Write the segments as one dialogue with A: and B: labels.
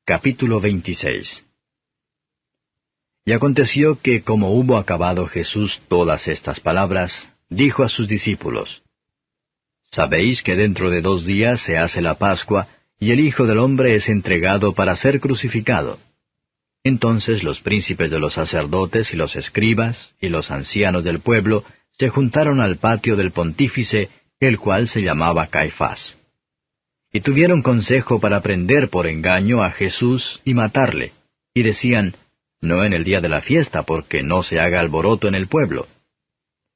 A: Capítulo 26. Y aconteció que, como hubo acabado Jesús todas estas palabras, dijo a sus discípulos: Sabéis que dentro de 2 días se hace la Pascua, y el Hijo del Hombre es entregado para ser crucificado. Entonces los príncipes de los sacerdotes y los escribas y los ancianos del pueblo se juntaron al patio del pontífice, el cual se llamaba Caifás. Y tuvieron consejo para prender por engaño a Jesús y matarle, y decían: No en el día de la fiesta, porque no se haga alboroto en el pueblo.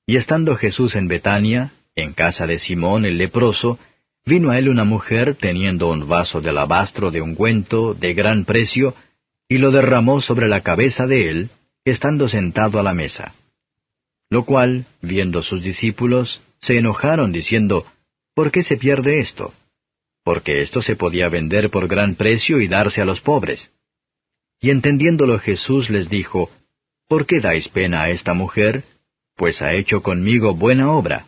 A: Y estando Jesús en Betania, en casa de Simón el leproso, vino a él una mujer teniendo un vaso de alabastro de ungüento de gran precio, y lo derramó sobre la cabeza de él, estando sentado a la mesa. Lo cual, viendo sus discípulos, se enojaron diciendo: ¿Por qué se pierde esto? Porque esto se podía vender por gran precio y darse a los pobres. Y entendiéndolo Jesús les dijo: ¿Por qué dais pena a esta mujer? Pues ha hecho conmigo buena obra.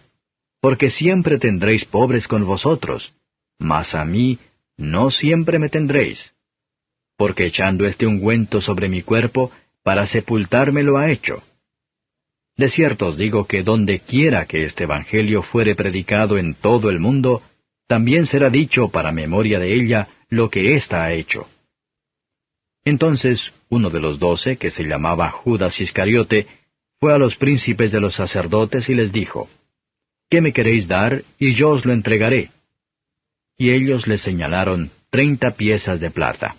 A: Porque siempre tendréis pobres con vosotros, mas a mí no siempre me tendréis. Porque echando este ungüento sobre mi cuerpo, para sepultarme lo ha hecho. De cierto os digo que donde quiera que este Evangelio fuere predicado en todo el mundo, también será dicho para memoria de ella lo que ésta ha hecho. Entonces uno de los 12, que se llamaba Judas Iscariote, fue a los príncipes de los sacerdotes y les dijo: ¿Qué me queréis dar, y yo os lo entregaré? Y ellos le señalaron 30 piezas de plata.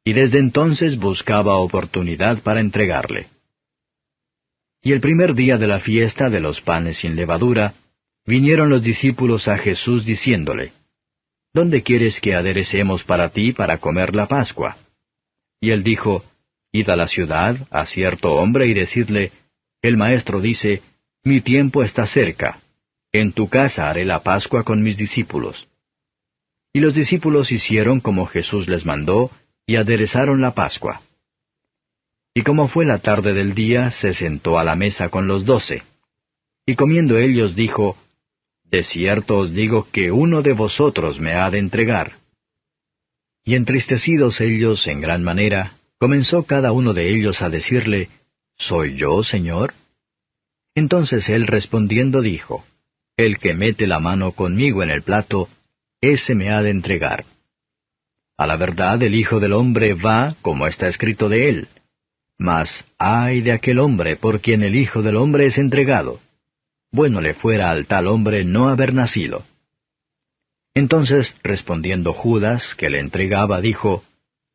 A: Y desde entonces buscaba oportunidad para entregarle. Y el primer día de la fiesta de los panes sin levadura, vinieron los discípulos a Jesús diciéndole: ¿Dónde quieres que aderecemos para ti para comer la Pascua? Y él dijo: Id a la ciudad, a cierto hombre, y decidle: El Maestro dice: Mi tiempo está cerca. En tu casa haré la Pascua con mis discípulos. Y los discípulos hicieron como Jesús les mandó, y aderezaron la Pascua. Y como fue la tarde del día, se sentó a la mesa con los 12. Y comiendo ellos dijo: De cierto os digo que uno de vosotros me ha de entregar. Y entristecidos ellos en gran manera, comenzó cada uno de ellos a decirle: ¿Soy yo, Señor? Entonces él respondiendo dijo: El que mete la mano conmigo en el plato, ese me ha de entregar. A la verdad el Hijo del Hombre va, como está escrito de él. Mas ay de aquel hombre por quien el Hijo del Hombre es entregado. Bueno le fuera al tal hombre no haber nacido. Entonces, respondiendo Judas, que le entregaba, dijo: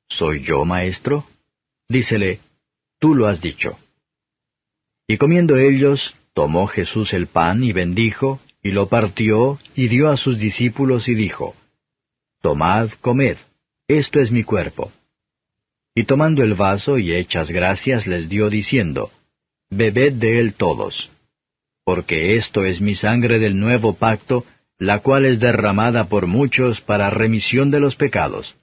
A: ¿Soy yo, maestro? Dícele: Tú lo has dicho. Y comiendo ellos, tomó Jesús el pan y bendijo, y lo partió, y dio a sus discípulos y dijo: Tomad, comed, esto es mi cuerpo. Y tomando el vaso y hechas gracias les dio diciendo: Bebed de él todos. Porque esto es mi sangre del nuevo pacto, la cual es derramada por muchos para remisión de los pecados.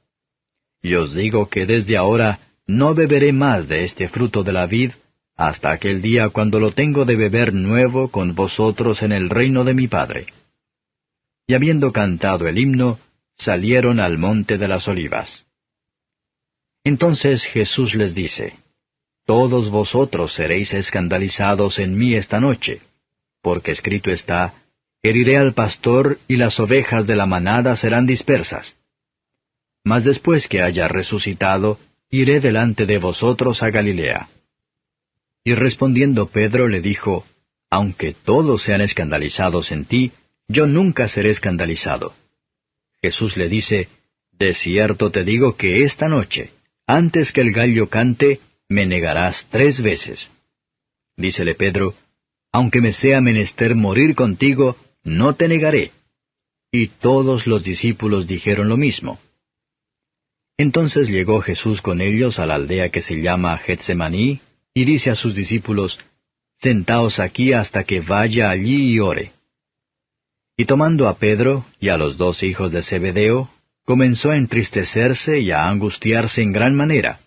A: Y os digo que desde ahora no beberé más de este fruto de la vid, hasta aquel día cuando lo tengo de beber nuevo con vosotros en el reino de mi Padre. Y habiendo cantado el himno, salieron al monte de las Olivas. Entonces Jesús les dice: Todos vosotros seréis escandalizados en mí esta noche, porque escrito está: Heriré al pastor, y las ovejas de la manada serán dispersas. Mas después que haya resucitado, iré delante de vosotros a Galilea. Y respondiendo Pedro le dijo: Aunque todos sean escandalizados en ti, yo nunca seré escandalizado. Jesús le dice: De cierto te digo que esta noche, antes que el gallo cante, me negarás 3 veces. Dícele Pedro: Aunque me sea menester morir contigo, no te negaré. Y todos los discípulos dijeron lo mismo. Entonces llegó Jesús con ellos a la aldea que se llama Getsemaní, y dice a sus discípulos: Sentaos aquí hasta que vaya allí y ore. Y tomando a Pedro y a los 2 hijos de Zebedeo, comenzó a entristecerse y a angustiarse en gran manera.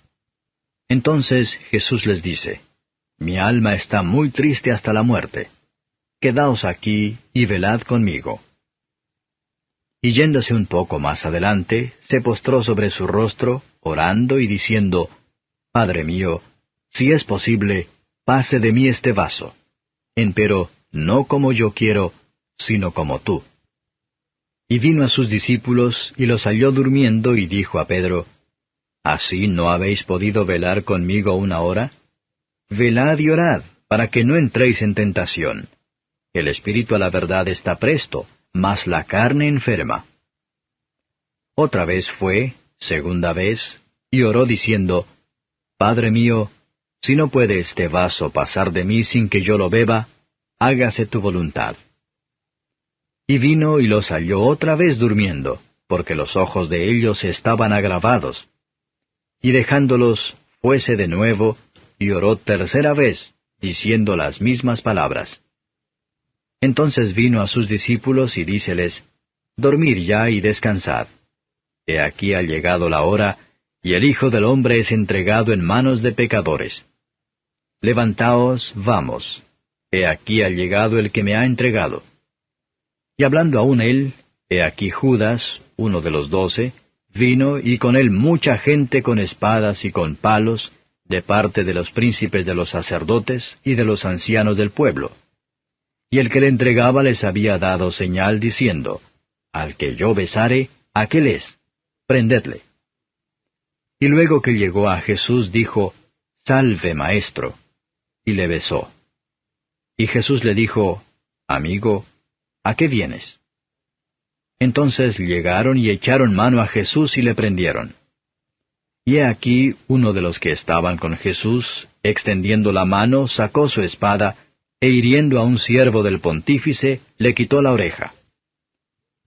A: Entonces Jesús les dice: Mi alma está muy triste hasta la muerte. Quedaos aquí y velad conmigo. y yéndose un poco más adelante, se postró sobre su rostro, orando y diciendo, Padre mío, si es posible, pase de mí este vaso. Empero, no como yo quiero, sino como tú. Y vino a sus discípulos, y los halló durmiendo, y dijo a Pedro, ¿Así no habéis podido velar conmigo una hora? Velad y orad, para que no entréis en tentación. El espíritu a la verdad está presto, mas la carne enferma. Otra vez fue, segunda vez, y oró diciendo, Padre mío, si no puede este vaso pasar de mí sin que yo lo beba, hágase tu voluntad. Y vino y los halló otra vez durmiendo, porque los ojos de ellos estaban agravados. Y dejándolos, fuese de nuevo, y oró tercera vez, diciendo las mismas palabras. Entonces vino a sus discípulos y díceles, Dormid ya y descansad. He aquí ha llegado la hora, y el Hijo del Hombre es entregado en manos de pecadores. Levantaos, vamos. He aquí ha llegado el que me ha entregado. Y hablando aún él, he aquí Judas, uno de los 12, vino y con él mucha gente con espadas y con palos, de parte de los príncipes de los sacerdotes y de los ancianos del pueblo. Y el que le entregaba les había dado señal diciendo, Al que yo besare, aquel es, prendedle. Y luego que llegó a Jesús dijo, Salve, Maestro, y le besó. Y Jesús le dijo, Amigo, ¿a qué vienes? Entonces llegaron y echaron mano a Jesús y le prendieron. Y he aquí uno de los que estaban con Jesús, extendiendo la mano, sacó su espada, e hiriendo a un siervo del pontífice, le quitó la oreja.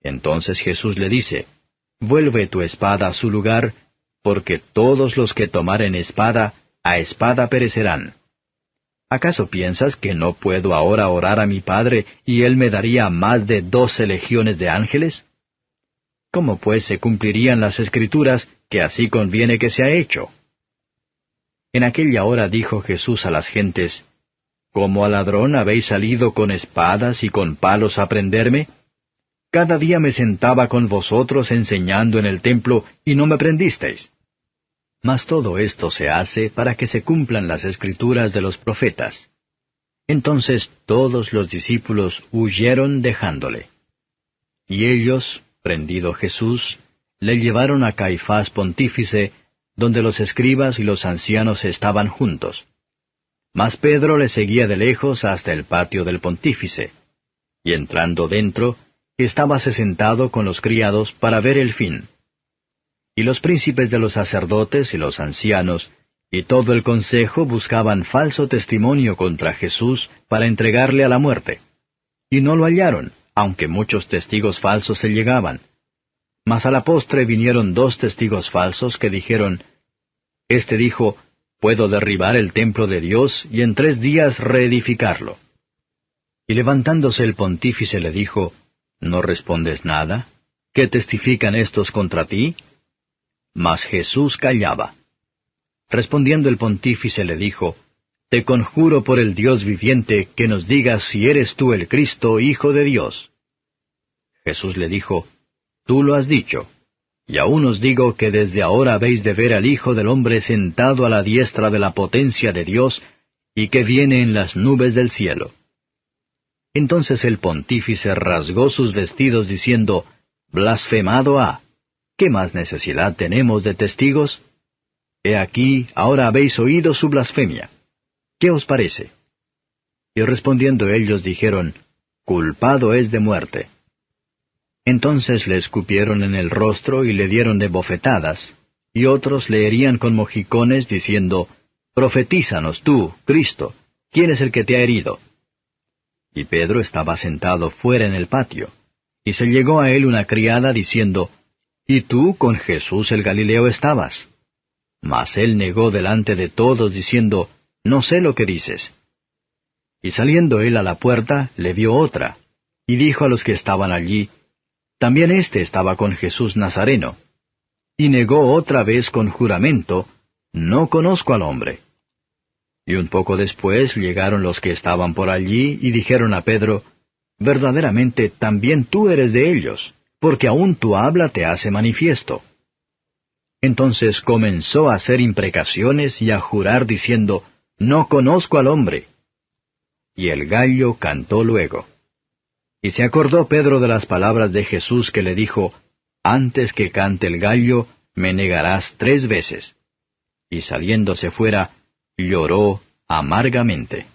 A: Entonces Jesús le dice, Vuelve tu espada a su lugar, porque todos los que tomaren espada, a espada perecerán. ¿Acaso piensas que no puedo ahora orar a mi Padre, y Él me daría más de 12 legiones de ángeles? ¿Cómo pues se cumplirían las Escrituras, que así conviene que sea hecho? En aquella hora dijo Jesús a las gentes, ¿Como a ladrón habéis salido con espadas y con palos a prenderme? Cada día me sentaba con vosotros enseñando en el templo, y no me prendisteis. Mas todo esto se hace para que se cumplan las Escrituras de los profetas. Entonces todos los discípulos huyeron dejándole. Y ellos, prendido Jesús, le llevaron a Caifás pontífice, donde los escribas y los ancianos estaban juntos. Mas Pedro le seguía de lejos hasta el patio del pontífice. Y entrando dentro, estábase sentado con los criados para ver el fin. Y los príncipes de los sacerdotes y los ancianos, y todo el consejo buscaban falso testimonio contra Jesús para entregarle a la muerte. Y no lo hallaron, aunque muchos testigos falsos se llegaban. Mas a la postre vinieron 2 testigos falsos que dijeron, Este dijo, Puedo derribar el templo de Dios y en 3 días reedificarlo. Y levantándose el pontífice le dijo, ¿No respondes nada? ¿Qué testifican estos contra ti? Mas Jesús callaba. Respondiendo el pontífice le dijo, Te conjuro por el Dios viviente que nos digas si eres tú el Cristo, Hijo de Dios. Jesús le dijo, Tú lo has dicho, y aún os digo que desde ahora habéis de ver al Hijo del Hombre sentado a la diestra de la potencia de Dios, y que viene en las nubes del cielo. Entonces el pontífice rasgó sus vestidos diciendo, Blasfemado ha. ¿Qué más necesidad tenemos de testigos? He aquí, ahora habéis oído su blasfemia. ¿Qué os parece? Y respondiendo ellos dijeron, Culpado es de muerte. Entonces le escupieron en el rostro y le dieron de bofetadas, y otros le herían con mojicones diciendo, Profetízanos tú, Cristo, ¿quién es el que te ha herido? Y Pedro estaba sentado fuera en el patio, y se llegó a él una criada diciendo, ¿Y tú con Jesús el Galileo estabas? Mas él negó delante de todos diciendo, No sé lo que dices. Y saliendo él a la puerta, le vio otra, y dijo a los que estaban allí, También éste estaba con Jesús Nazareno. Y negó otra vez con juramento, No conozco al hombre. Y un poco después llegaron los que estaban por allí y dijeron a Pedro, Verdaderamente también tú eres de ellos, porque aún tu habla te hace manifiesto. Entonces comenzó a hacer imprecaciones y a jurar diciendo, No conozco al hombre. Y el gallo cantó luego. Y se acordó Pedro de las palabras de Jesús que le dijo, Antes que cante el gallo, me negarás 3 veces. Y saliéndose fuera, lloró amargamente.